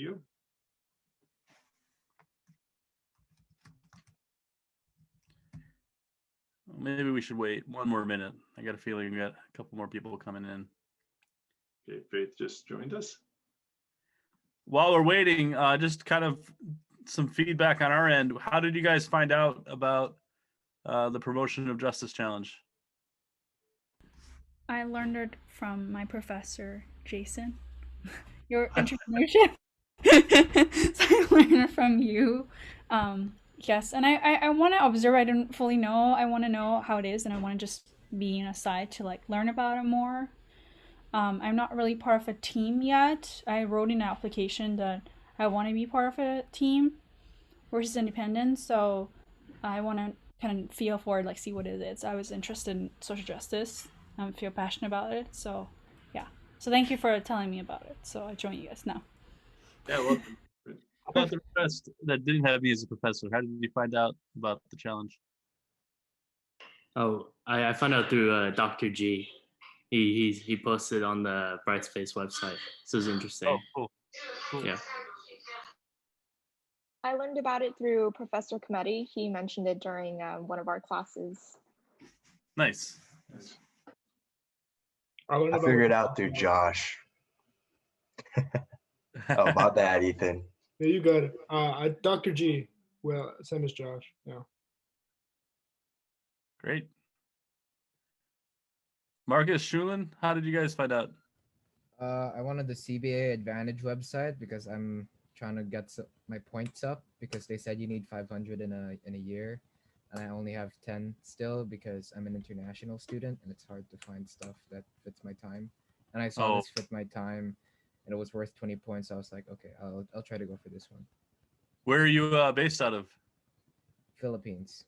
you. Maybe we should wait one more minute. I got a feeling we got a couple more people coming in. Okay, Faith just joined us. While we're waiting, just kind of some feedback on our end. How did you guys find out about the Promotion of Justice Challenge? I learned it from my professor, Jason. Your entrepreneurship. So I learned it from you. Yes, and I want to observe. I don't fully know. I want to know how it is, and I want to just be in a side to like learn about it more. I'm not really part of a team yet. I wrote in an application that I want to be part of a team versus independent, so I want to kind of feel for it, like see what it is. I was interested in social justice. I feel passionate about it, so yeah. So thank you for telling me about it. So I join you guys now. Yeah, well, how about the rest that didn't have me as a professor? How did you find out about the challenge? Oh, I found out through Dr. G. He posted on the Brightspace website, so it was interesting. Oh, cool. Yeah. I learned about it through Professor Cometti. He mentioned it during one of our classes. Nice. I figured it out through Josh. Oh, about that, Ethan. Yeah, you got it. Dr. G. Well, same as Josh. Yeah. Great. Marcus, Shulin, how did you guys find out? I wanted the CBA Advantage website because I'm trying to get my points up, because they said you need 500 in a year, and I only have 10 still because I'm an international student and it's hard to find stuff that fits my time. And I saw this fit my time, and it was worth 20 points. So I was like, okay, I'll try to go for this one. Where are you based out of? Philippines.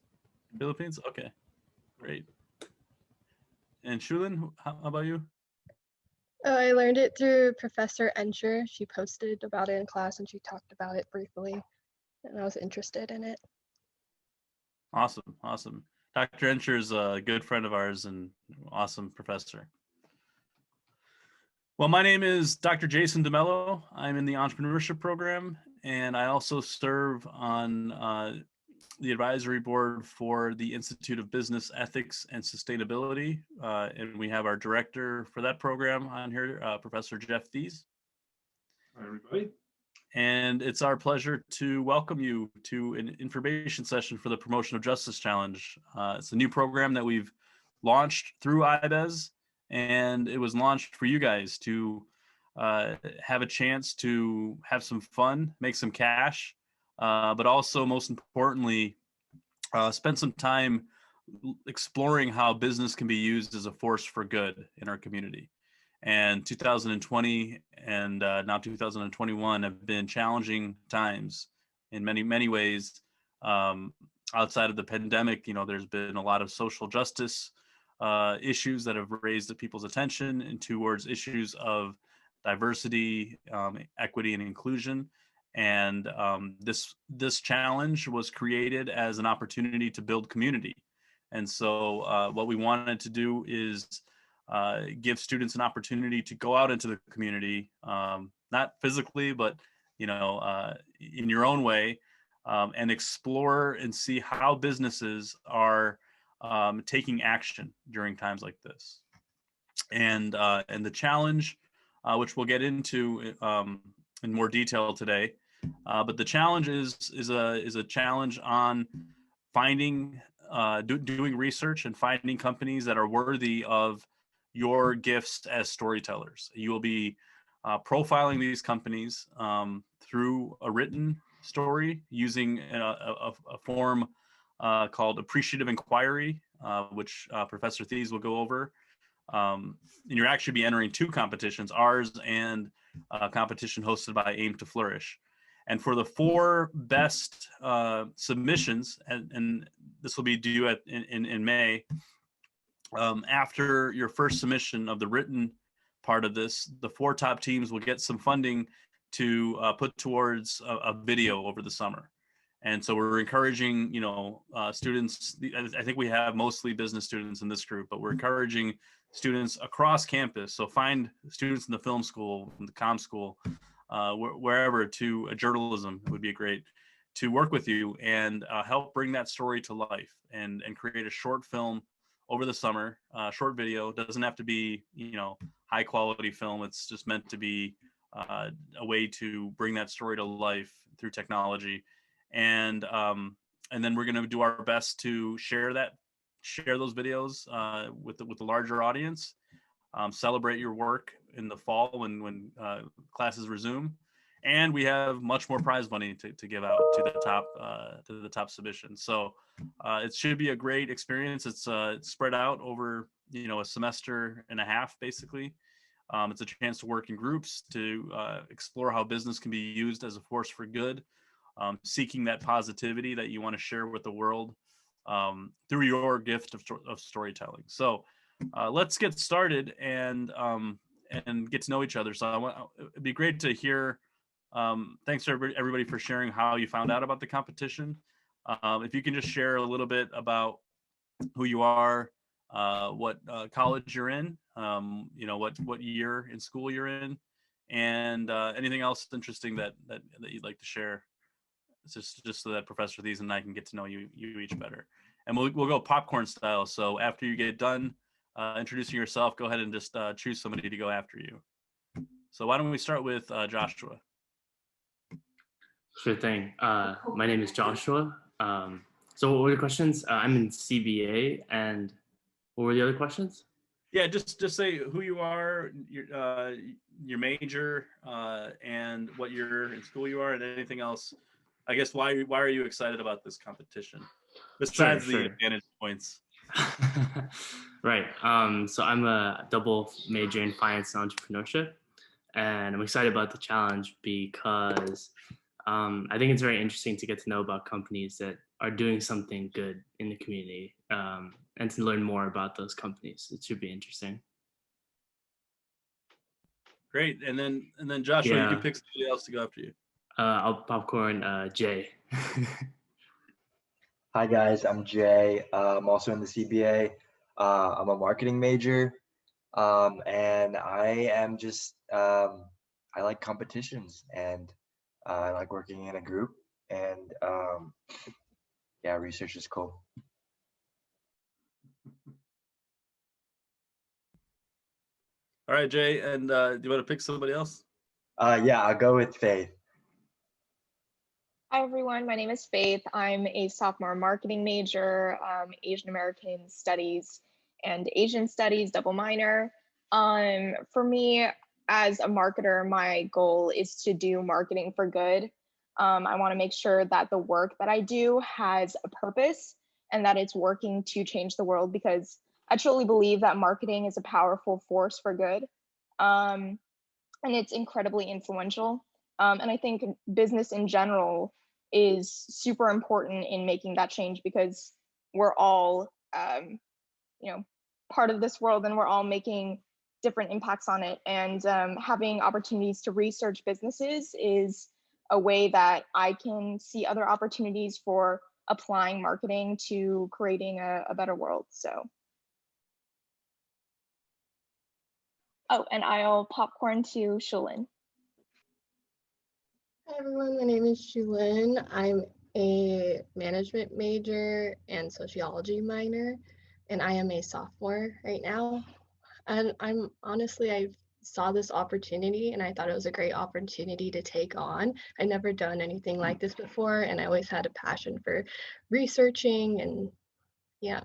Philippines? Okay, great. And Shulin, how about you? I learned it through Professor Ensher. She posted about it in class and she talked about it briefly, and I was interested in it. Awesome. Dr. Ensher is a good friend of ours and awesome professor. Well, my name is Dr. Jason DeMello. I'm in the entrepreneurship program, and I also serve on the advisory board for the Institute of Business Ethics and Sustainability. And we have our director for that program on here, Professor Jeff Theis. Hi, everybody. And it's our pleasure to welcome you to an information session for the Promotion of Justice Challenge. It's a new program that we've launched through IBES, and it was launched for you guys to have a chance to have some fun, make some cash, but also, most importantly, spend some time exploring how business can be used as a force for good in our community. And 2020 and now 2021 have been challenging times in many ways. Outside of the pandemic, there's been a lot of social justice issues that have raised people's attention and towards issues of diversity, equity, and inclusion. And this challenge was created as an opportunity to build community. And so what we wanted to do is give students an opportunity to go out into the community, not physically, but in your own way, and explore and see how businesses are taking action during times like this. And the challenge, which we'll get into in more detail today, but the challenge is a challenge on finding, doing research and finding companies that are worthy of your gifts as storytellers. You will be profiling these companies through a written story using a form called appreciative inquiry, which Professor Theis will go over. And you'll actually be entering two competitions, ours and a competition hosted by Aim to Flourish. And for the 4 best submissions, and this will be due in May, after your first submission of the written part of this, the 4 top teams will get some funding to put towards a video over the summer. And so we're encouraging, students. I think we have mostly business students in this group, but we're encouraging students across campus. So find students in the film school, in the comm school, wherever, to journalism would be great, to work with you and help bring that story to life and create a short film over the summer. Short video doesn't have to be, high quality film. It's just meant to be a way to bring that story to life through technology. And then we're going to do our best to share those videos with the larger audience. Celebrate your work in the fall when classes resume, and we have much more prize money to give out to the top submission. So it should be a great experience. It's spread out over a semester and a half basically. It's a chance to work in groups, to explore how business can be used as a force for good, seeking that positivity that you want to share with the world through your gift of storytelling. So let's get started and get to know each other. So it'd be great to hear. Thanks to everybody for sharing how you found out about the competition. If you can just share a little bit about who you are, what college you're in, what year in school you're in, and anything else interesting that you'd like to share. It's just so that Professor Theis and I can get to know you each better. And we'll go popcorn style. So after you get done introducing yourself, go ahead and just choose somebody to go after you. So why don't we start with Joshua? Sure thing. My name is Joshua. So what were the questions? I'm in CBA, and what were the other questions? Yeah, just say who you are, your major, and what year in school you are, and anything else. I guess why are you excited about this competition besides the advantage points? Right. So I'm a double major in finance and entrepreneurship, and I'm excited about the challenge because I think it's very interesting to get to know about companies that are doing something good in the community, and to learn more about those companies. It should be interesting. Great. And then Joshua, you can pick somebody else to go after you. I'll popcorn Jay. Hi guys, I'm Jay. I'm also in the CBA. I'm a marketing major, and I am just I like competitions, and I like working in a group, and yeah, research is cool. All right, Jay, and do you want to pick somebody else? Yeah, I'll go with Faith. Hi everyone, my name is Faith. I'm a sophomore marketing major, Asian American Studies and Asian Studies double minor. For me, as a marketer, my goal is to do marketing for good. I want to make sure that the work that I do has a purpose and that it's working to change the world, because I truly believe that marketing is a powerful force for good, and it's incredibly influential. And I think business in general is super important in making that change, because we're all, part of this world, and we're all making different impacts on it. And having opportunities to research businesses is a way that I can see other opportunities for applying marketing to creating a better world. So. Oh, and I'll popcorn to Shulin. Hi everyone, my name is Shulin. I'm a management major and sociology minor, and I am a sophomore right now. And I saw this opportunity and I thought it was a great opportunity to take on. I'd never done anything like this before, and I always had a passion for researching, and yeah.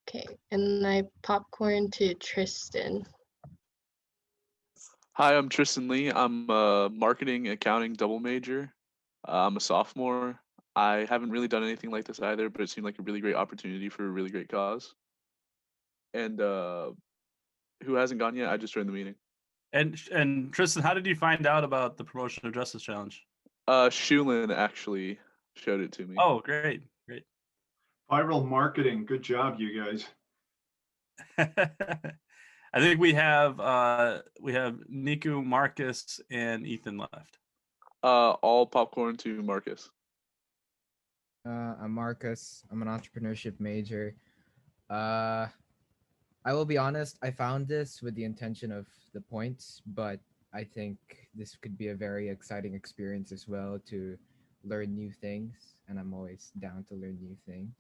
Okay, and I popcorn to Tristan. Hi, I'm Tristan Lee. I'm a marketing accounting double major. I'm a sophomore. I haven't really done anything like this either, but it seemed like a really great opportunity for a really great cause. And who hasn't gone yet? I just joined the meeting. And Tristan, how did you find out about the Promotion of Justice Challenge? Shulin actually showed it to me. Oh, great. Viral marketing. Good job, you guys. I think we have Niku, Marcus, and Ethan left. All popcorn to Marcus. I'm Marcus. I'm an entrepreneurship major. I will be honest, I found this with the intention of the points, but I think this could be a very exciting experience as well to learn new things, and I'm always down to learn new things.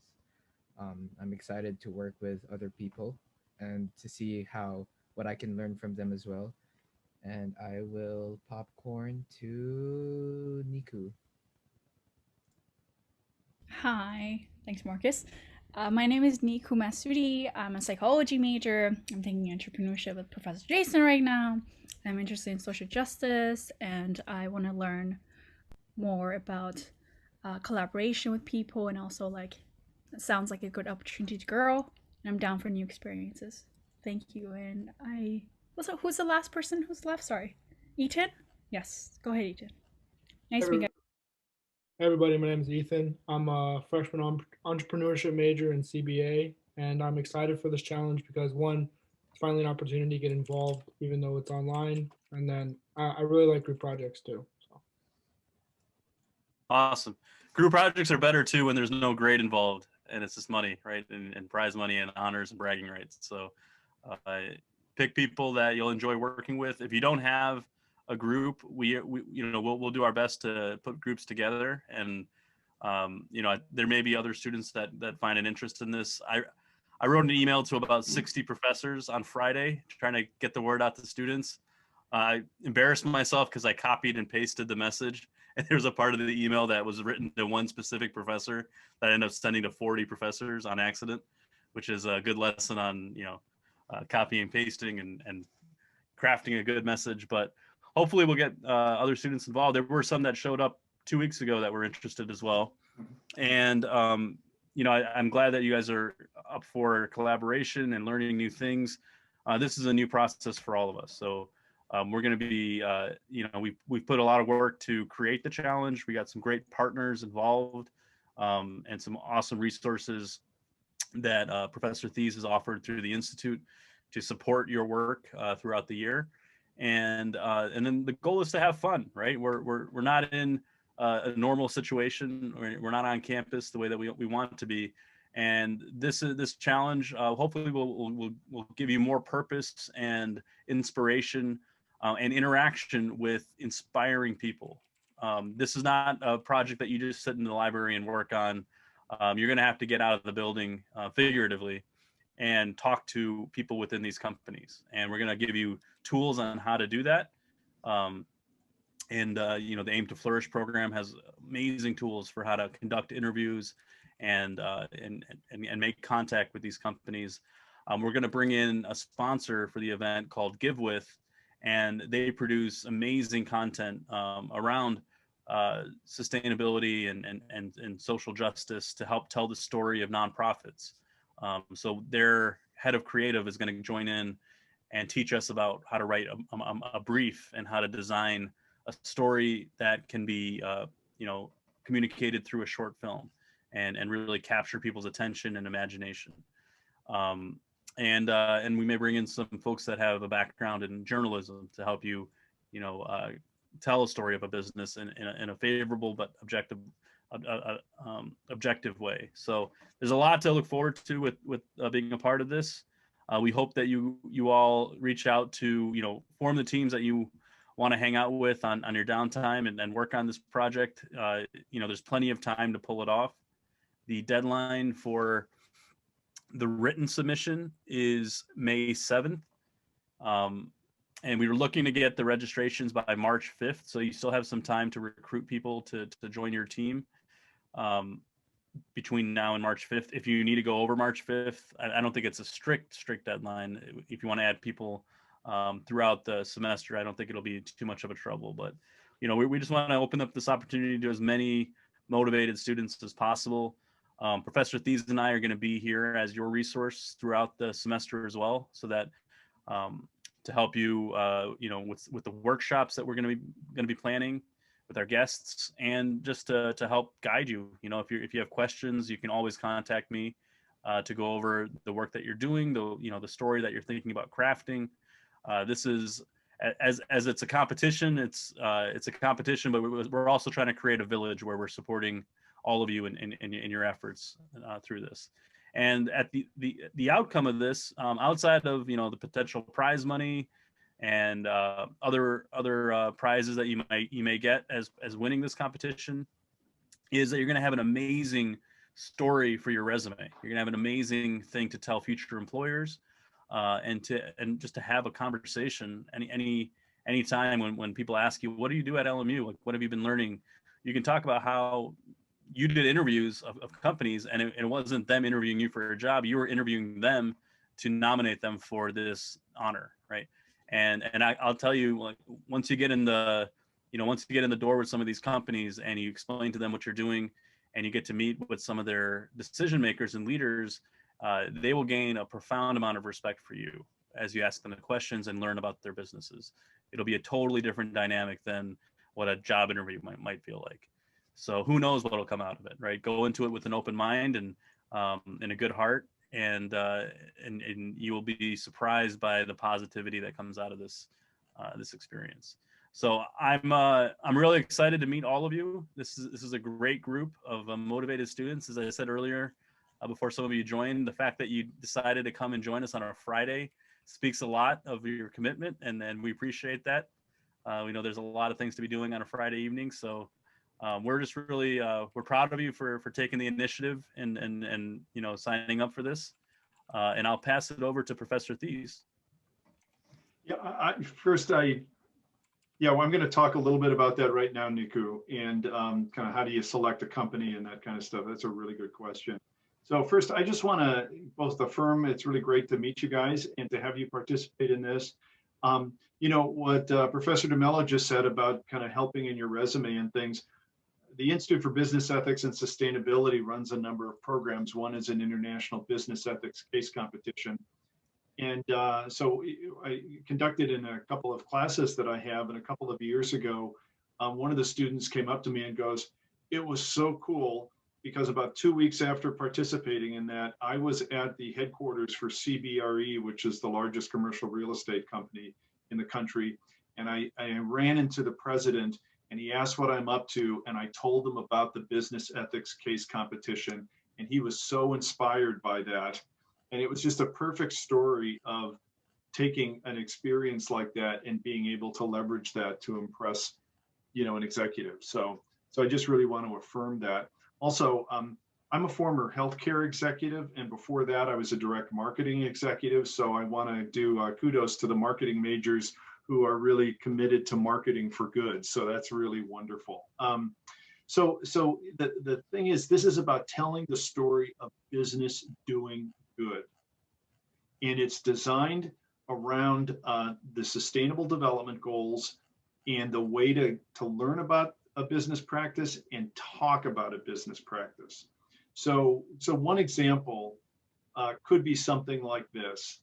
I'm excited to work with other people and to see how what I can learn from them as well. And I will popcorn to Niku. Hi, thanks, Marcus. My name is Niku Masudi. I'm a psychology major. I'm taking entrepreneurship with Professor Jason right now. I'm interested in social justice, and I want to learn more about collaboration with people, and also like it sounds like a good opportunity to grow. And I'm down for new experiences. Thank you. And who's the last person who's left? Sorry, Ethan. Yes, go ahead, Ethan. Nice to meet you. Hey everybody, my name is Ethan. I'm a freshman entrepreneurship major in CBA, and I'm excited for this challenge because one, it's finally an opportunity to get involved, even though it's online, and then I really like group projects too. So. Awesome. Group projects are better too when there's no grade involved and it's just money, right? And prize money and honors and bragging rights. So pick people that you'll enjoy working with. If you don't have a group, we'll do our best to put groups together. And there may be other students that find an interest in this. I wrote an email to about 60 professors on Friday trying to get the word out to students. I embarrassed myself because I copied and pasted the message, and there's a part of the email that was written to one specific professor that I ended up sending to 40 professors on accident, which is a good lesson on copying and pasting and crafting a good message. But hopefully we'll get other students involved. There were some that showed up 2 weeks ago that were interested as well. And, I'm glad that you guys are up for collaboration and learning new things. This is a new process for all of us. So we're going to be, we've put a lot of work to create the challenge. We got some great partners involved and some awesome resources that Professor Theis has offered through the Institute to support your work throughout the year. And then the goal is to have fun, right? We're not in a normal situation. We're not on campus the way that we want to be. And this challenge hopefully will give you more purpose and inspiration and interaction with inspiring people. This is not a project that you just sit in the library and work on. You're going to have to get out of the building figuratively and talk to people within these companies. And we're going to give you tools on how to do that. The Aim to Flourish program has amazing tools for how to conduct interviews and make contact with these companies. We're going to bring in a sponsor for the event called Give With, and they produce amazing content around sustainability and social justice to help tell the story of nonprofits. So their head of creative is going to join in and teach us about how to write a brief and how to design a story that can be communicated through a short film and really capture people's attention and imagination. And we may bring in some folks that have a background in journalism to help you, tell a story of a business in a favorable but objective way. So there's a lot to look forward to with being a part of this. We hope that you all reach out to form the teams that you want to hang out with on your downtime and work on this project. There's plenty of time to pull it off. The deadline for the written submission is May 7th. And we were looking to get the registrations by March 5th. So you still have some time to recruit people to join your team between now and March 5th. If you need to go over March 5th, I don't think it's a strict deadline. If you want to add people throughout the semester, I don't think it'll be too much of a trouble. But, we just want to open up this opportunity to as many motivated students as possible. Professor Theis and I are going to be here as your resource throughout the semester as well, so that to help you, with the workshops that we're going to be planning with our guests, and just to help guide you. If you have questions, you can always contact me to go over the work that you're doing, the story that you're thinking about crafting. This is as it's a competition. It's a competition, but we're also trying to create a village where we're supporting all of you in your efforts through this. And at the outcome of this, outside of the potential prize money and other prizes that you may get as winning this competition is that you're going to have an amazing story for your resume. You're going to have an amazing thing to tell future employers, and just to have a conversation any time when people ask you, what do you do at LMU? Like, what have you been learning? You can talk about how you did interviews of companies, and it wasn't them interviewing you for a job. You were interviewing them to nominate them for this honor, right? And I'll tell you, like, once you get in the door with some of these companies and you explain to them what you're doing, and you get to meet with some of their decision makers and leaders, they will gain a profound amount of respect for you as you ask them the questions and learn about their businesses. It'll be a totally different dynamic than what a job interview might feel like. So who knows what'll come out of it, right? Go into it with an open mind and a good heart, and you will be surprised by the positivity that comes out of this experience. So I'm really excited to meet all of you. This is a great group of motivated students. As I said earlier, before some of you joined, the fact that you decided to come and join us on a Friday speaks a lot of your commitment, and we appreciate that. We know there's a lot of things to be doing on a Friday evening, so we're just really we're proud of you for taking the initiative and signing up for this. And I'll pass it over to Professor Theis. Yeah, I'm going to talk a little bit about that right now, Niku, and kind of how do you select a company and that kind of stuff. That's a really good question. So first, I just want to both affirm it's really great to meet you guys and to have you participate in this. What Professor DeMello just said about kind of helping in your resume and things. The Institute for Business Ethics and Sustainability runs a number of programs. One is an international business ethics case competition. And so I conducted in a couple of classes that I have, and a couple of years ago, one of the students came up to me and goes, "It was so cool because about 2 weeks after participating in that, I was at the headquarters for CBRE, which is the largest commercial real estate company in the country. And I ran into the president and he asked what I'm up to. And I told him about the business ethics case competition. And he was so inspired by that. And it was just a perfect story of taking an experience like that and being able to leverage that to impress, an executive. So I just really want to affirm that. Also, I'm a former healthcare executive, and before that, I was a direct marketing executive. So I want to do kudos to the marketing majors who are really committed to marketing for good. So that's really wonderful. So the thing is, this is about telling the story of business doing good. And it's designed around the sustainable development goals and the way to learn about a business practice and talk about a business practice. So one example could be something like this.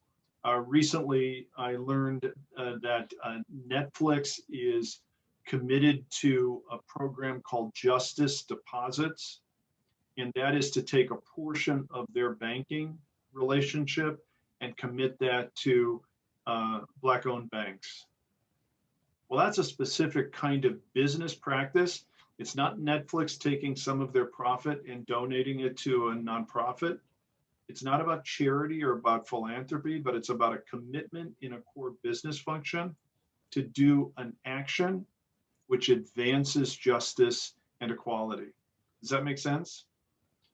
Recently, I learned that Netflix is committed to a program called Justice Deposits, and that is to take a portion of their banking relationship and commit that to Black-owned banks. Well, that's a specific kind of business practice. It's not Netflix taking some of their profit and donating it to a nonprofit. It's not about charity or about philanthropy, but it's about a commitment in a core business function to do an action which advances justice and equality. Does that make sense?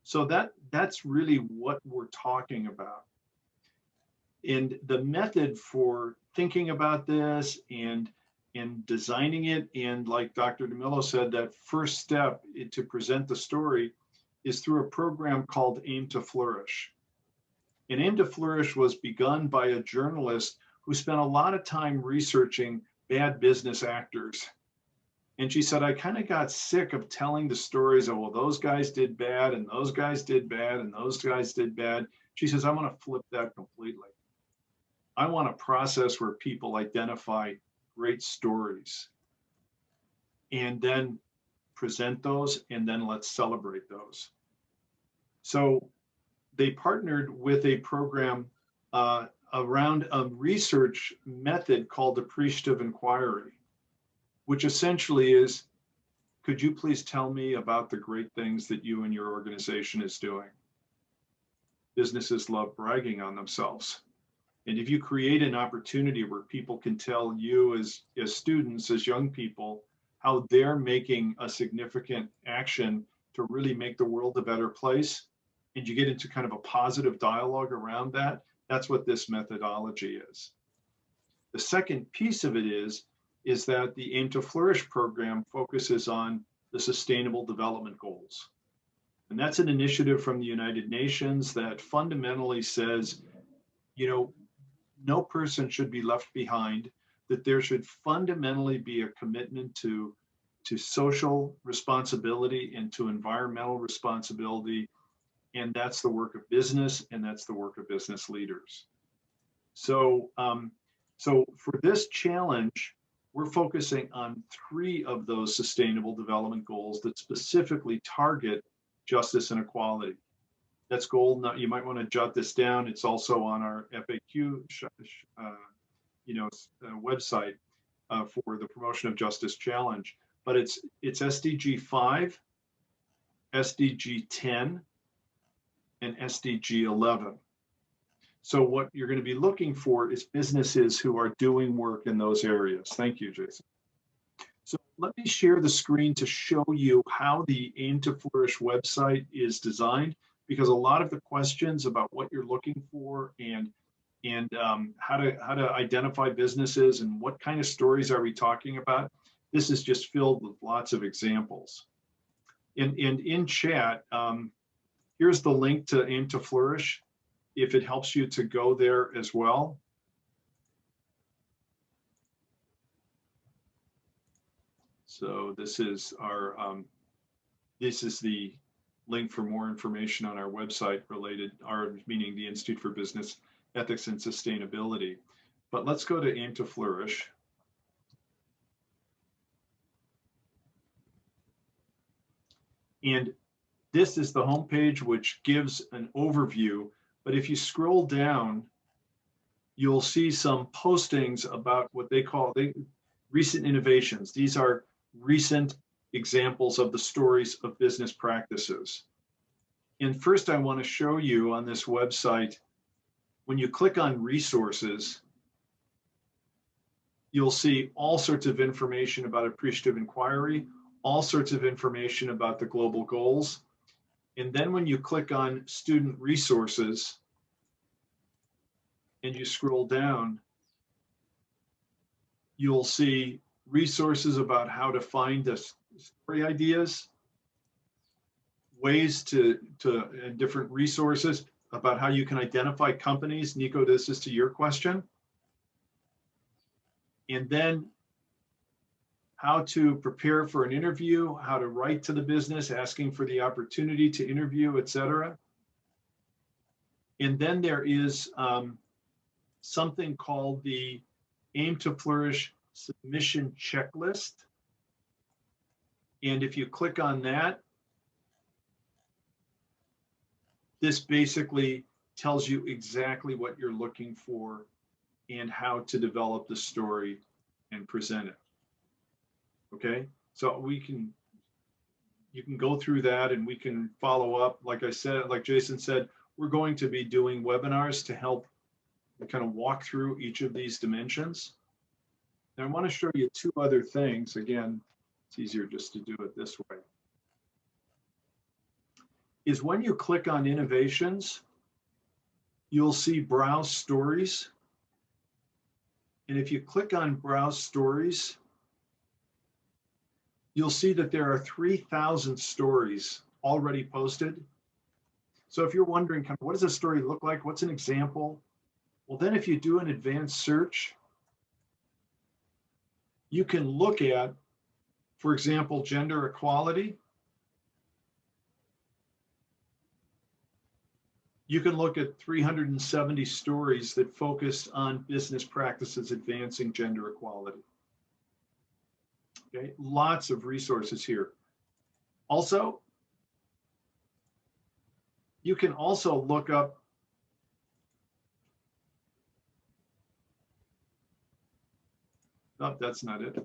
So that's really what we're talking about. And the method for thinking about this and designing it, and like Dr. DeMello said, that first step to present the story is through a program called Aim to Flourish. And Aim to Flourish was begun by a journalist who spent a lot of time researching bad business actors. And she said, I kind of got sick of telling the stories of, well, those guys did bad and those guys did bad and those guys did bad. She says, I want to flip that completely. I want a process where people identify great stories and then present those, and then let's celebrate those. So they partnered with a program around a research method called appreciative inquiry, which essentially is, could you please tell me about the great things that you and your organization is doing? Businesses love bragging on themselves. And if you create an opportunity where people can tell you as students, as young people, how they're making a significant action to really make the world a better place, and you get into kind of a positive dialogue around that, that's what this methodology is. The second piece of it is that the Aim to Flourish program focuses on the Sustainable Development Goals. And that's an initiative from the United Nations that fundamentally says, you know, no person should be left behind, that there should fundamentally be a commitment to social responsibility and to environmental responsibility. And that's the work of business, and that's the work of business leaders. So, so for this challenge, we're focusing on 3 of those sustainable development goals that specifically target justice and equality. That's goal. Now, you might want to jot this down. It's also on our FAQ, website for the Promotion of Justice Challenge. But it's SDG 5, SDG 10, and SDG 11. So what you're going to be looking for is businesses who are doing work in those areas. Thank you, Jason. So let me share the screen to show you how the Aim to Flourish website is designed, because a lot of the questions about what you're looking for and how to identify businesses and what kind of stories are we talking about, this is just filled with lots of examples. And in chat, here's the link to Aim to Flourish, if it helps you to go there as well. So this is our this is the link for more information on our website related, meaning the Institute for Business Ethics and Sustainability. But let's go to Aim to Flourish. And this is the homepage, which gives an overview. But if you scroll down, you'll see some postings about what they call recent innovations. These are recent examples of the stories of business practices. And first, I want to show you on this website, when you click on resources, you'll see all sorts of information about appreciative inquiry, all sorts of information about the global goals. And then when you click on student resources and you scroll down, you'll see resources about how to find the story ideas, ways and different resources about how you can identify companies. Nico, this is to your question. And then how to prepare for an interview, how to write to the business, asking for the opportunity to interview, etc. And then there is something called the Aim to Flourish submission checklist. And if you click on that, this basically tells you exactly what you're looking for and how to develop the story and present it. Okay, so you can go through that and we can follow up. Like I said, like Jason said, we're going to be doing webinars to help kind of walk through each of these dimensions. Now I want to show you 2 other things. Again, it's easier just to do it this way. Is when you click on innovations, you'll see browse stories. And if you click on browse stories, you'll see that there are 3,000 stories already posted. So if you're wondering, kind of, what does a story look like? What's an example? Well, then if you do an advanced search, you can look at, for example, gender equality. You can look at 370 stories that focus on business practices advancing gender equality. Okay, lots of resources here. Also, you can also look up that's not it.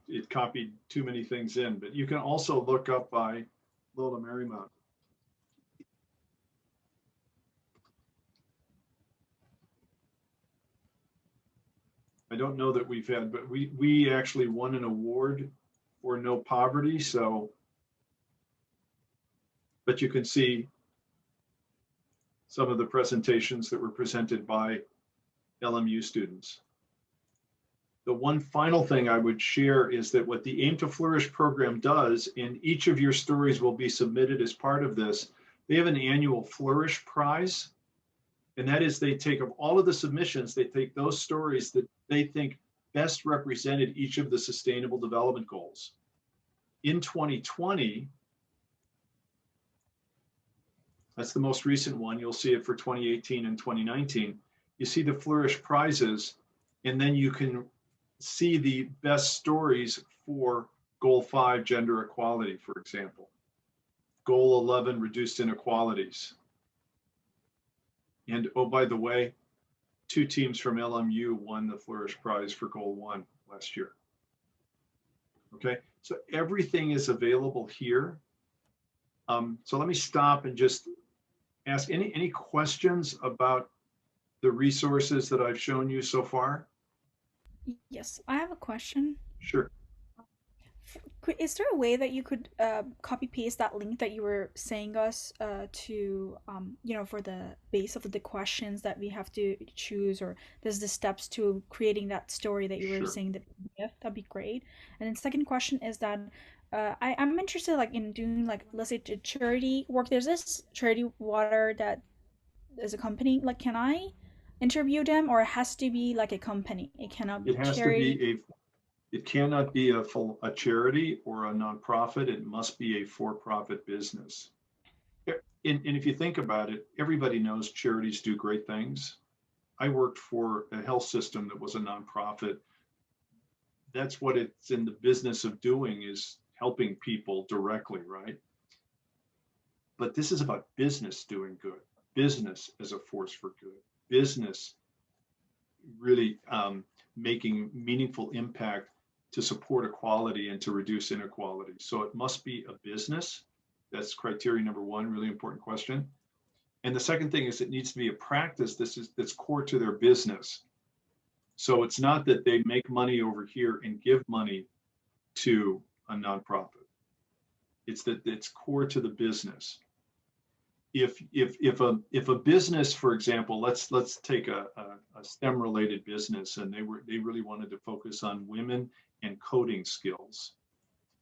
It copied too many things in, but you can also look up by Lola Marymount. don't know that we've had, but we actually won an award for no poverty. So, but you can see some of the presentations that were presented by LMU students. The one final thing I would share is that what the Aim to Flourish program does, and each of your stories will be submitted as part of this, they have an annual Flourish Prize. And that is, they take, of all of the submissions, they take those stories that they think best represented each of the Sustainable Development Goals. In 2020, that's the most recent one. You'll see it for 2018 and 2019. You see the Flourish Prizes, and then you can see the best stories for Goal 5, gender equality, for example. Goal 11, reduced inequalities. And oh, by the way, 2 teams from LMU won the Flourish Prize for Goal 1 last year. Okay, so everything is available here. So let me stop and just ask any questions about the resources that I've shown you so far? Yes, I have a question. Sure. Is there a way that you could copy paste that link that you were saying us to for the base of the questions that we have to choose, or there's the steps to creating that story that you were saying that that'd be great. And then second question is that I'm interested in doing let's say charity work. There's this charity water that is a company. Can I interview them, or it has to be like a company? It cannot be charity. It cannot be a charity or a nonprofit. It must be a for-profit business. And if you think about it, everybody knows charities do great things. I worked for a health system that was a nonprofit. That's what it's in the business of doing, is helping people directly, right? But this is about business doing good. Business as a force for good. Business really making meaningful impact to support equality and to reduce inequality. So it must be a business. That's criteria number 1, really important question. And the second thing is it needs to be a practice that's core to their business. So it's not that they make money over here and give money to a nonprofit. It's that it's core to the business. If a business, for example, let's take a STEM related business, and they really wanted to focus on women and coding skills,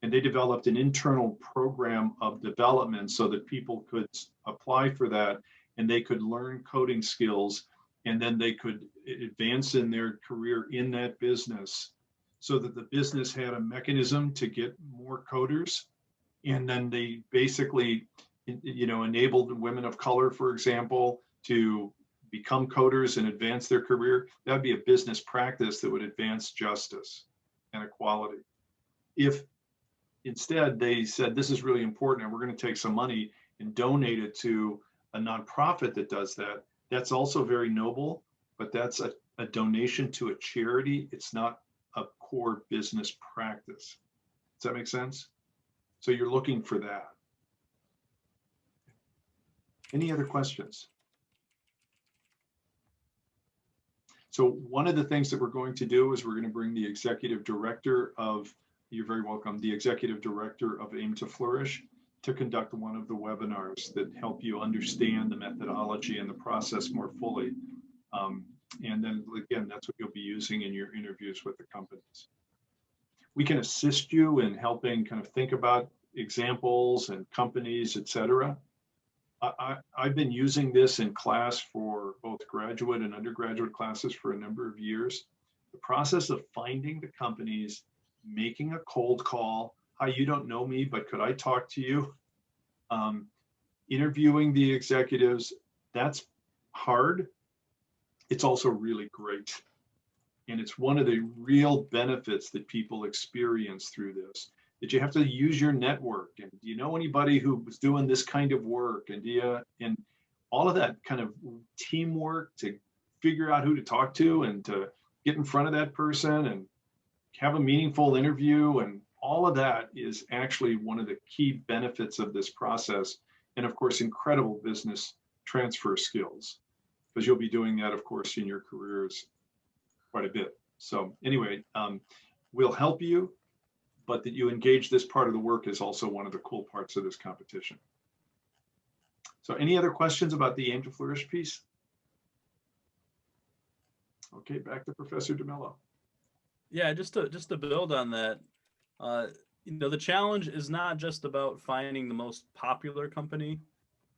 and they developed an internal program of development so that people could apply for that and they could learn coding skills, and then they could advance in their career in that business, so that the business had a mechanism to get more coders, and then they basically enabled women of color, for example, to become coders and advance their career. That'd be a business practice that would advance justice and equality. If instead they said, this is really important and we're going to take some money and donate it to a nonprofit that does that, that's also very noble, but that's a donation to a charity. It's not a core business practice. Does that make sense? So you're looking for that. Any other questions? So one of the things that we're going to do is we're going to bring the executive director of, you're very welcome, the executive director of Aim to Flourish to conduct one of the webinars that help you understand the methodology and the process more fully. And then again, that's what you'll be using in your interviews with the companies. We can assist you in helping kind of think about examples and companies, et cetera. I've been using this in class for both graduate and undergraduate classes for a number of years. The process of finding the companies, making a cold call, hi, you don't know me, but could I talk to you? Interviewing the executives, that's hard. It's also really great. And it's one of the real benefits that people experience through this, that you have to use your network. And do you know anybody who was doing this kind of work? And and all of that kind of teamwork to figure out who to talk to and to get in front of that person and have a meaningful interview. And all of that is actually one of the key benefits of this process. And of course, incredible business transfer skills, because you'll be doing that, of course, in your careers quite a bit. So anyway, we'll help you, but that you engage this part of the work is also one of the cool parts of this competition. So any other questions about the Aim to Flourish piece? Okay, back to Professor DeMello. Yeah, just to build on that, the challenge is not just about finding the most popular company.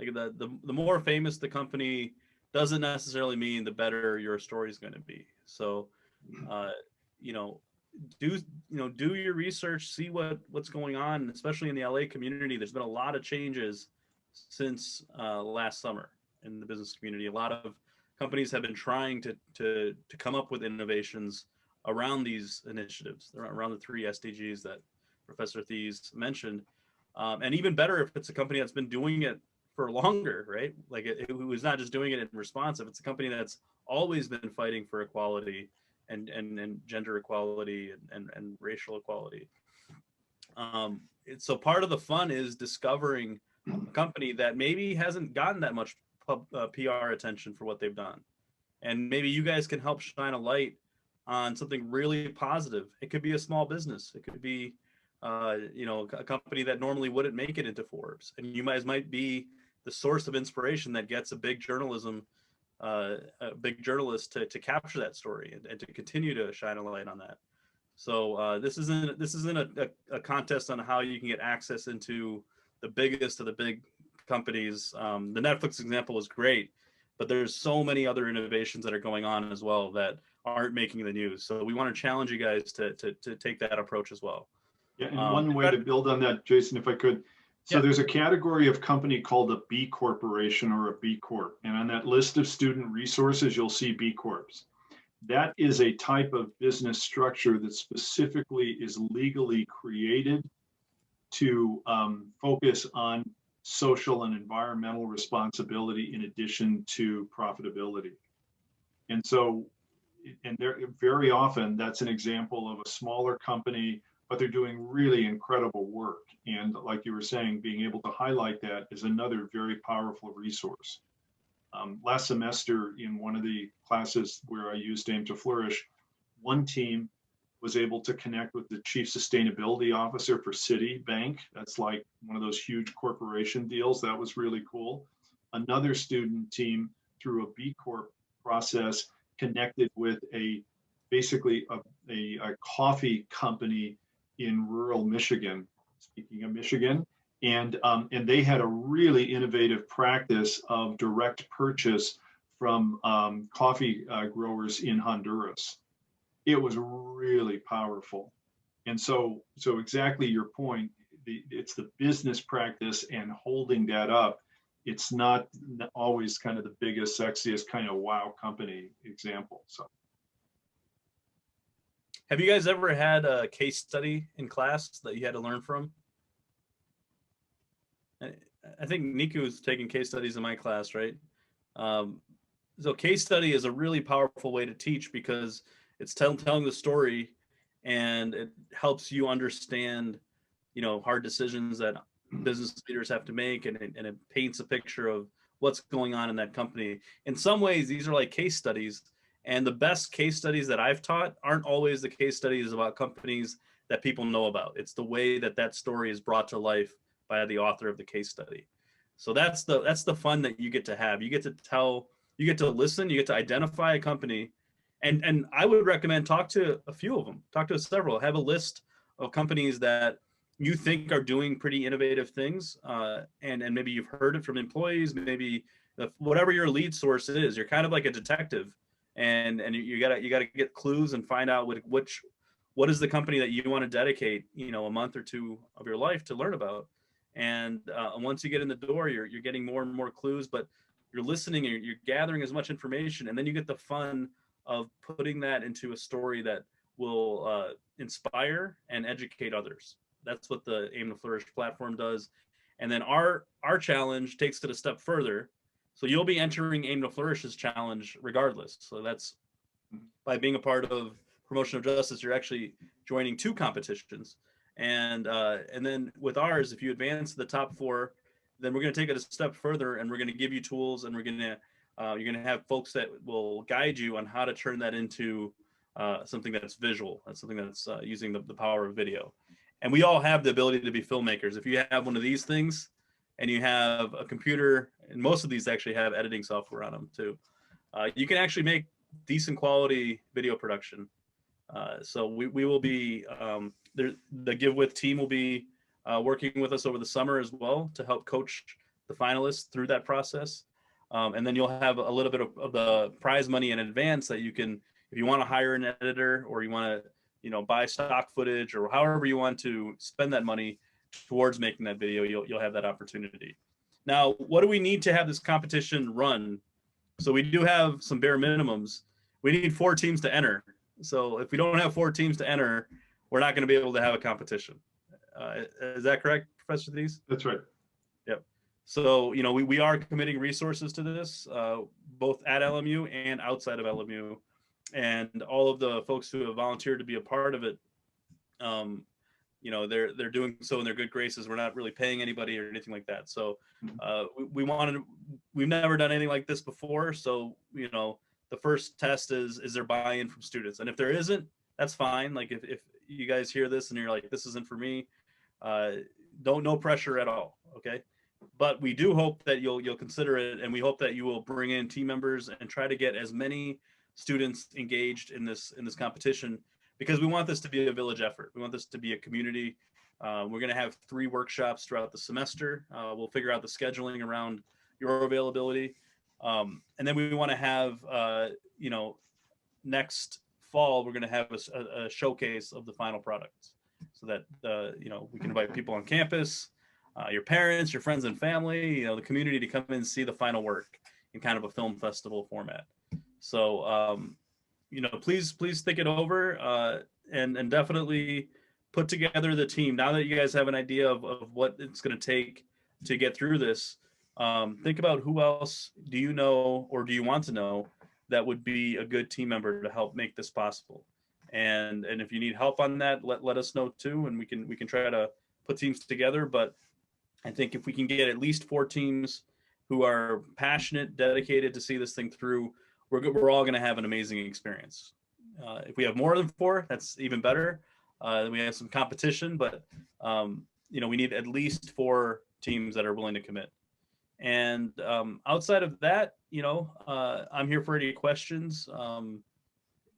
Like the more famous the company doesn't necessarily mean the better your story is going to be. So, do your research, see what's going on, especially in the LA community. There's been a lot of changes since last summer in the business community. A lot of companies have been trying to come up with innovations around these initiatives, around the 3 SDGs that Professor Theis mentioned. And even better if it's a company that's been doing it for longer, right? Like it was not just doing it in response. If it's a company that's always been fighting for equality and gender equality and racial equality. So part of the fun is discovering a company that maybe hasn't gotten that much PR attention for what they've done. And maybe you guys can help shine a light on something really positive. It could be a small business. It could be, a company that normally wouldn't make it into Forbes. And you guys might be the source of inspiration that gets a big journalist to capture that story and to continue to shine a light on that. So this isn't a contest on how you can get access into the biggest of the big companies. The Netflix example was great, but there's so many other innovations that are going on as well that aren't making the news. So we want to challenge you guys to take that approach as well. Yeah, and one way to build on that, Jason, if I could. So there's a category of company called a B Corporation or a B Corp. And on that list of student resources, you'll see B Corps. That is a type of business structure that specifically is legally created to focus on social and environmental responsibility in addition to profitability. And so, very often that's an example of a smaller company, but they're doing really incredible work. And like you were saying, being able to highlight that is another very powerful resource. Last semester in one of the classes where I used Aim to Flourish, one team was able to connect with the chief sustainability officer for Citibank. That's like one of those huge corporation deals. That was really cool. Another student team through a B Corp process connected with basically a coffee company in rural Michigan, speaking of Michigan. And they had a really innovative practice of direct purchase from coffee growers in Honduras. It was really powerful. And so exactly your point, it's the business practice and holding that up. It's not always kind of the biggest, sexiest kind of wow company example. So. Have you guys ever had a case study in class that you had to learn from? I think Niku was taking case studies in my class, right? So case study is a really powerful way to teach because it's telling the story and it helps you understand, hard decisions that business leaders have to make, and it paints a picture of what's going on in that company. In some ways, these are like case studies, and the best case studies that I've taught aren't always the case studies about companies that people know about. It's the way that story is brought to life by the author of the case study. So that's the fun that you get to have. You get to listen, you get to identify a company, and I would recommend talk to a few of them, talk to several, have a list of companies that you think are doing pretty innovative things, and maybe you've heard it from employees, maybe whatever your lead source is. You're kind of like a detective, and you gotta get clues and find out what is the company that you want to dedicate a month or two of your life to learn about. And once you get in the door, you're getting more and more clues, but you're listening and you're gathering as much information, and then you get the fun of putting that into a story that will inspire and educate others. That's what the Aim to Flourish platform does. And then our challenge takes it a step further. So you'll be entering Aim to Flourish's challenge regardless. So that's by being a part of Promotion of Justice, you're actually joining 2 competitions. And then with ours, if you advance to the top 4, then we're going to take it a step further, and we're going to give you tools, and you're going to have folks that will guide you on how to turn that into something that's visual. That's something that's using the power of video. And we all have the ability to be filmmakers. If you have one of these things and you have a computer, and most of these actually have editing software on them too, you can actually make decent quality video production. So we will be, the Give With team will be working with us over the summer as well to help coach the finalists through that process. And then you'll have a little bit of the prize money in advance that you can, if you want to hire an editor or you want to, buy stock footage or however you want to spend that money towards making that video, you'll have that opportunity. Now, what do we need to have this competition run? So we do have some bare minimums. We need 4 teams to enter. So if we don't have 4 teams to enter, we're not going to be able to have a competition. Is that correct, Professor Theis? That's right. Yep. So, we are committing resources to this, both at LMU and outside of LMU. And all of the folks who have volunteered to be a part of it, they're doing so in their good graces. We're not really paying anybody or anything like that. So we've never done anything like this before. So, the first test is there buy-in from students? And if there isn't, that's fine. Like if you guys hear this and you're like, this isn't for me, no pressure at all. Okay. But we do hope that you'll consider it, and we hope that you will bring in team members and try to get as many students engaged in this competition, because we want this to be a village effort. We want this to be a community. We're going to have 3 workshops throughout the semester. We'll figure out the scheduling around your availability. And then we want to have, next fall, we're going to have a showcase of the final products so that, we can invite people on campus, your parents, your friends and family, the community to come in and see the final work in kind of a film festival format. So, please think it over and definitely put together the team. Now that you guys have an idea of what it's going to take to get through this, think about who else do you know or do you want to know that would be a good team member to help make this possible. And if you need help on that, let us know too, and we can try to put teams together. But I think if we can get at least 4 teams who are passionate, dedicated to see this thing through, we're all going to have an amazing experience. If we have more than 4, that's even better. We have some competition, but we need at least 4 teams that are willing to commit. And outside of that, I'm here for any questions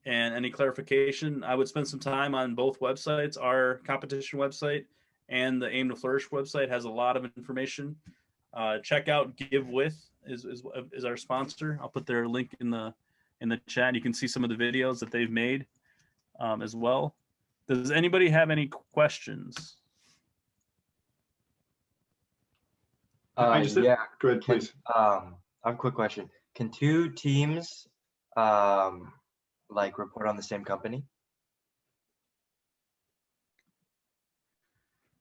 and any clarification. I would spend some time on both websites. Our competition website and the Aim to Flourish website has a lot of information. Check out Give With is our sponsor. I'll put their link in the chat. You can see some of the videos that they've made as well. Does anybody have any questions? Yeah, go ahead, please. I have a quick question. Can 2 teams report on the same company?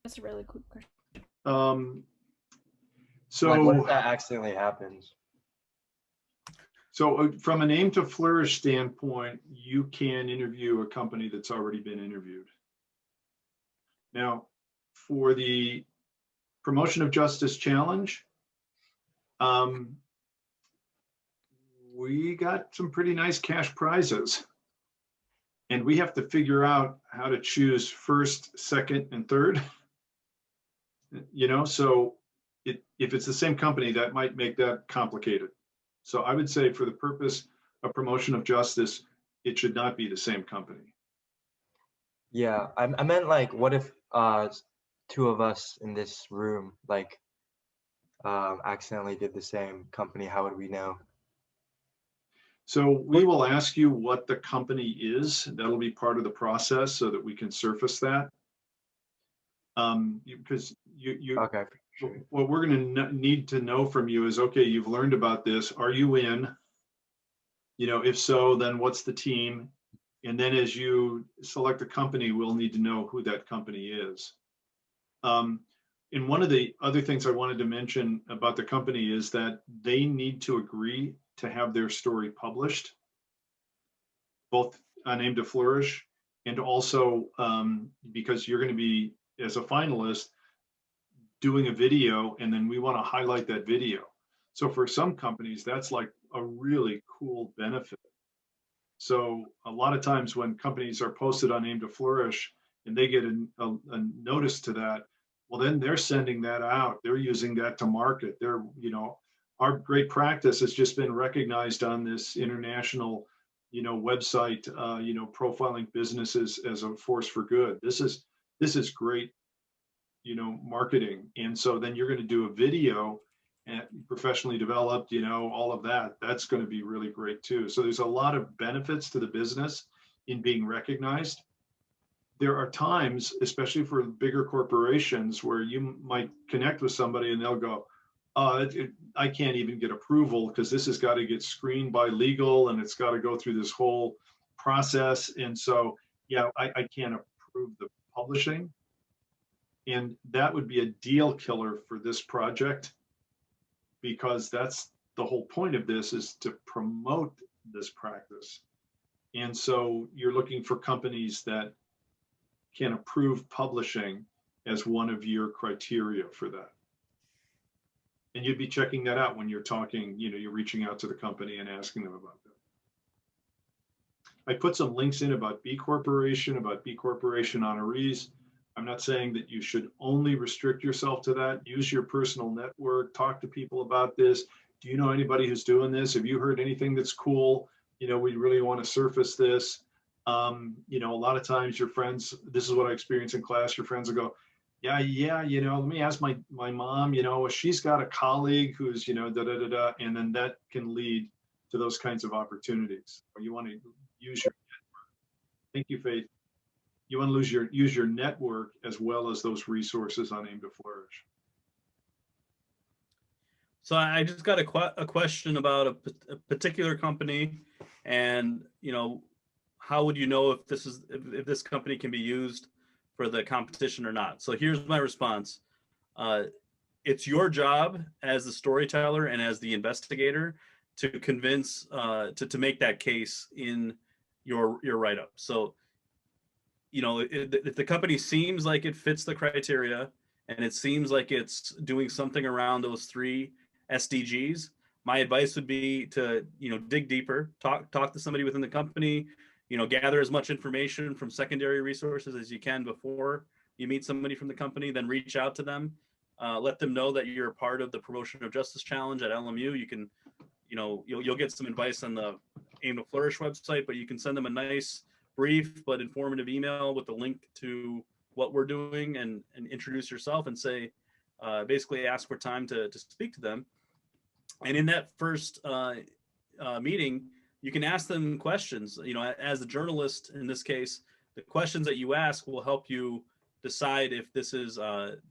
That's a really cool question. So what if that accidentally happens? So from an Aim to Flourish standpoint, you can interview a company that's already been interviewed. Now, for the Promotion of Justice Challenge, we got some pretty nice cash prizes. And we have to figure out how to choose first, second, and third. So if it's the same company, that might make that complicated. So I would say for the purpose of Promotion of Justice, it should not be the same company. Yeah, I meant what if 2 of us in this room accidentally did the same company? How would we know? So we will ask you what the company is. That'll be part of the process so that we can surface that. Because Okay. Sure. What we're going to need to know from you is, okay, you've learned about this. Are you in? If so, then what's the team? And then as you select a company, we'll need to know who that company is. And one of the other things I wanted to mention about the company is that they need to agree to have their story published, both on Aim to Flourish and also because you're going to be, as a finalist, doing a video, and then we want to highlight that video. So for some companies, that's like a really cool benefit. So a lot of times when companies are posted on Aim to Flourish and they get a notice to that, well, then they're sending that out. They're using that to market. They're, you know, our great practice has just been recognized on this international, you know, website, you know, profiling businesses as a force for good. This is great, you know, marketing. And so then you're going to do a video and professionally developed, you know, all of that. That's going to be really great too. So there's a lot of benefits to the business in being recognized. There are times, especially for bigger corporations, where you might connect with somebody and they'll go, I can't even get approval because this has got to get screened by legal and it's got to go through this whole process. And so, yeah, I can't approve the publishing. And that would be a deal killer for this project, because that's the whole point of this, is to promote this practice. And so you're looking for companies that can approve publishing as one of your criteria for that. And you'd be checking that out when you're talking, you know, you're reaching out to the company and asking them about that. I put some links in about B Corporation honorees. I'm not saying that you should only restrict yourself to that. Use your personal network, talk to people about this. Do you know anybody who's doing this? Have you heard anything that's cool? You know, we really want to surface this. You know, a lot of times your friends, this is what I experience in class, your friends will go, yeah, you know, let me ask my mom, you know, she's got a colleague who's, you know, and then that can lead to those kinds of opportunities. Or you want to use your network. Thank you, Faith. You want to use your network as well as those resources on Aim to Flourish. So I just got a question about a particular company, and you know, how would you know if this company can be used for the competition or not? So here's my response. It's your job as the storyteller and as the investigator to convince, to make that case in your write-up. So, you know, if the company seems like it fits the criteria and it seems like it's doing something around those 3 SDGs, my advice would be to, you know, dig deeper, talk to somebody within the company, you know, gather as much information from secondary resources as you can before you meet somebody from the company, then reach out to them, let them know that you're a part of the Promotion of Justice Challenge at LMU. You can, you know, you'll get some advice on the Aim to Flourish website, but you can send them a nice, brief but informative email with a link to what we're doing, and introduce yourself and say, basically ask for time to speak to them. And in that first meeting, you can ask them questions. You know, as a journalist in this case, the questions that you ask will help you decide if this is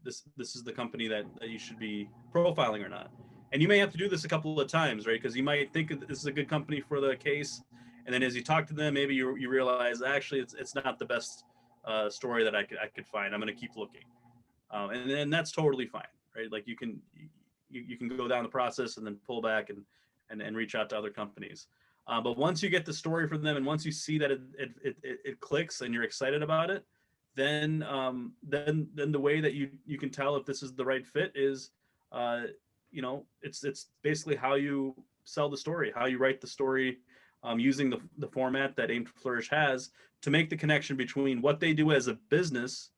this is the company that you should be profiling or not. And you may have to do this a couple of times, right? Because you might think this is a good company for the case, and then as you talk to them, maybe you realize actually it's not the best story that I could find. I'm going to keep looking, and then that's totally fine, right? Like you can go down the process and then pull back and reach out to other companies. But once you get the story from them, and once you see that it clicks and you're excited about it, then the way that you can tell if this is the right fit is, you know, it's basically how you sell the story, how you write the story, using the format that Aim to Flourish has to make the connection between what they do as a business.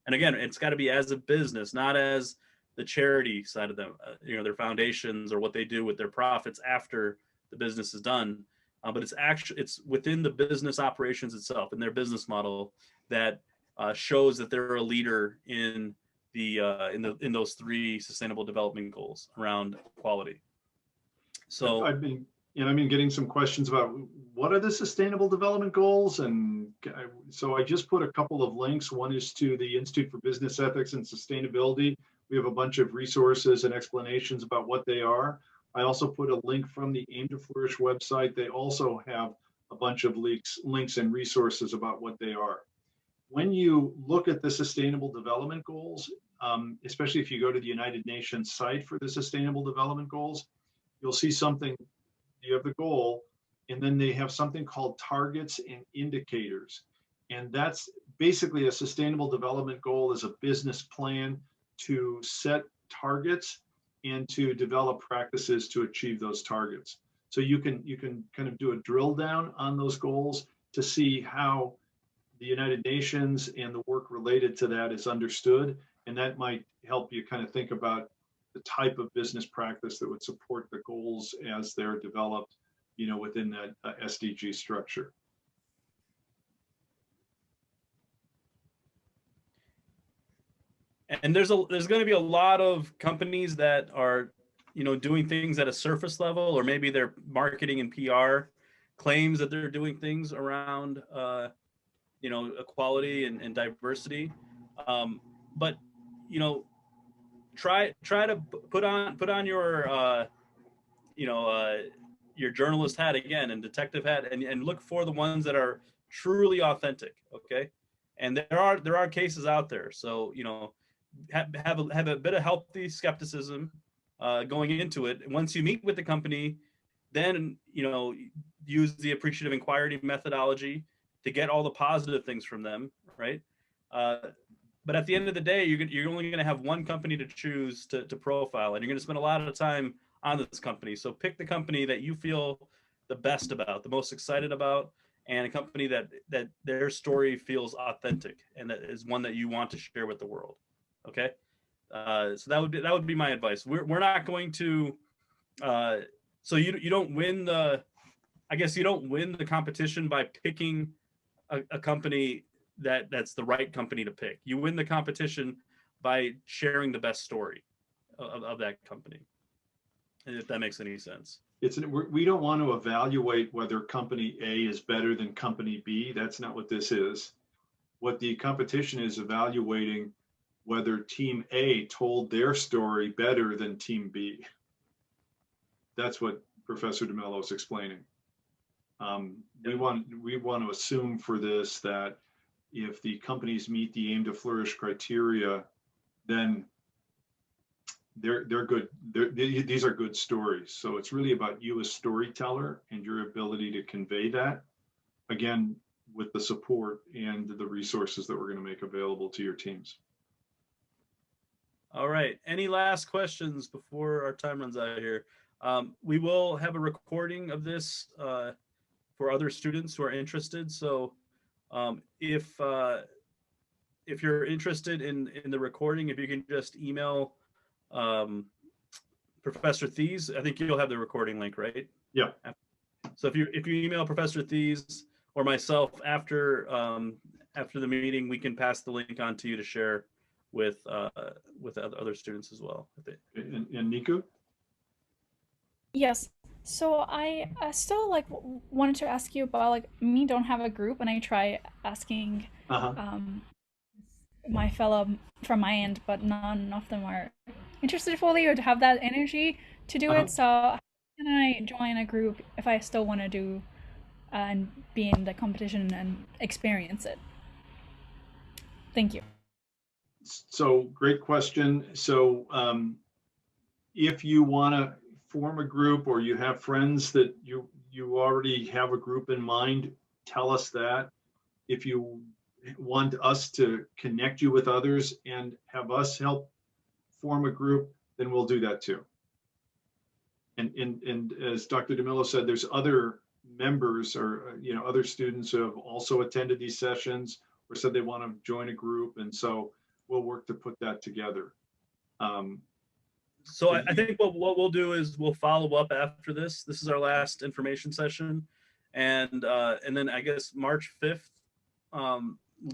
And again, it's got to be as a business, not as the charity side of them, you know, their foundations or what they do with their profits after the business is done. But it's within the business operations itself and their business model that shows that they're a leader in in those 3 sustainable development goals around quality. So I've been getting some questions about what are the sustainable development goals, and so I just put a couple of links. One is to the Institute for Business Ethics and Sustainability. We have a bunch of resources and explanations about what they are. I also put a link from the Aim to Flourish website. They also have a bunch of links and resources about what they are. When you look at the Sustainable Development Goals, especially if you go to the United Nations site for the Sustainable Development Goals, you'll see something. You have the goal, and then they have something called targets and indicators. And that's basically a Sustainable Development Goal is a business plan to set targets and to develop practices to achieve those targets. So you can kind of do a drill down on those goals to see how the United Nations and the work related to that is understood. And that might help you kind of think about the type of business practice that would support the goals as they're developed, within that SDG structure. And there's going to be a lot of companies that are, doing things at a surface level, or maybe their marketing and PR claims that they're doing things around, equality and diversity. But, try to put on your journalist hat again and detective hat, and look for the ones that are truly authentic. Okay. And there are cases out there. So, have a bit of healthy skepticism going into it. And once you meet with the company, then use the appreciative inquiry methodology to get all the positive things from them, right? But at the end of the day, you're only going to have one company to choose to profile, and you're going to spend a lot of time on this company. So pick the company that you feel the best about, the most excited about, and a company that their story feels authentic and that is one that you want to share with the world. Okay, so that would be my advice. We're not going to. So you don't win you don't win the competition by picking a company that's the right company to pick. You win the competition by sharing the best story of that company. If that makes any sense. We don't want to evaluate whether company A is better than company B. That's not what this is. What the competition is evaluating whether team A told their story better than team B. That's what Professor DeMello is explaining. We want to assume for this that if the companies meet the aim to flourish criteria, then they're good. These are good stories. So it's really about you as storyteller and your ability to convey that, again, with the support and the resources that we're going to make available to your teams. All right. Any last questions before our time runs out here? We will have a recording of this for other students who are interested. So if you're interested in the recording, if you can just email Professor Theis, I think you'll have the recording link, right? Yeah. So if you email Professor Theis or myself after the meeting, we can pass the link on to you to share with other students as well. And Niku? Yes. So I still wanted to ask you about me don't have a group, and I try asking my fellow from my end, but none of them are interested fully or to have that energy to do it. So how can I join a group if I still want to do and be in the competition and experience it? Thank you. So great question. So if you want to form a group, or you have friends that you already have a group in mind, tell us that. If you want us to connect you with others and have us help form a group, then we'll do that too. And as Dr. DeMello said, there's other members or other students who have also attended these sessions or said they want to join a group, and so we'll work to put that together. So I think what we'll do is we'll follow up after this. This is our last information session, and then I guess March 5th,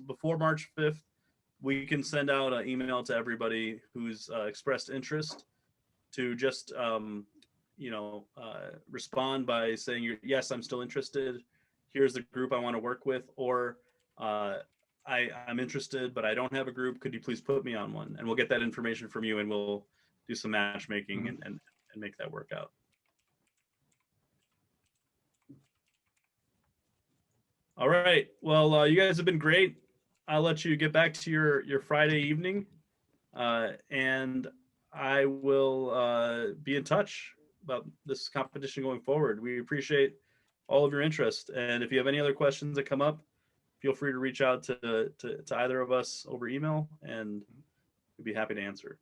before March 5th, we can send out an email to everybody who's expressed interest to just respond by saying, yes, I'm still interested. Here's the group I want to work with, or I'm interested, but I don't have a group. Could you please put me on one? And we'll get that information from you, and we'll do some matchmaking and make that work out. All right. Well, you guys have been great. I'll let you get back to your Friday evening, and I will be in touch about this competition going forward. We appreciate all of your interest, and if you have any other questions that come up, feel free to reach out to either of us over email, and we'd be happy to answer.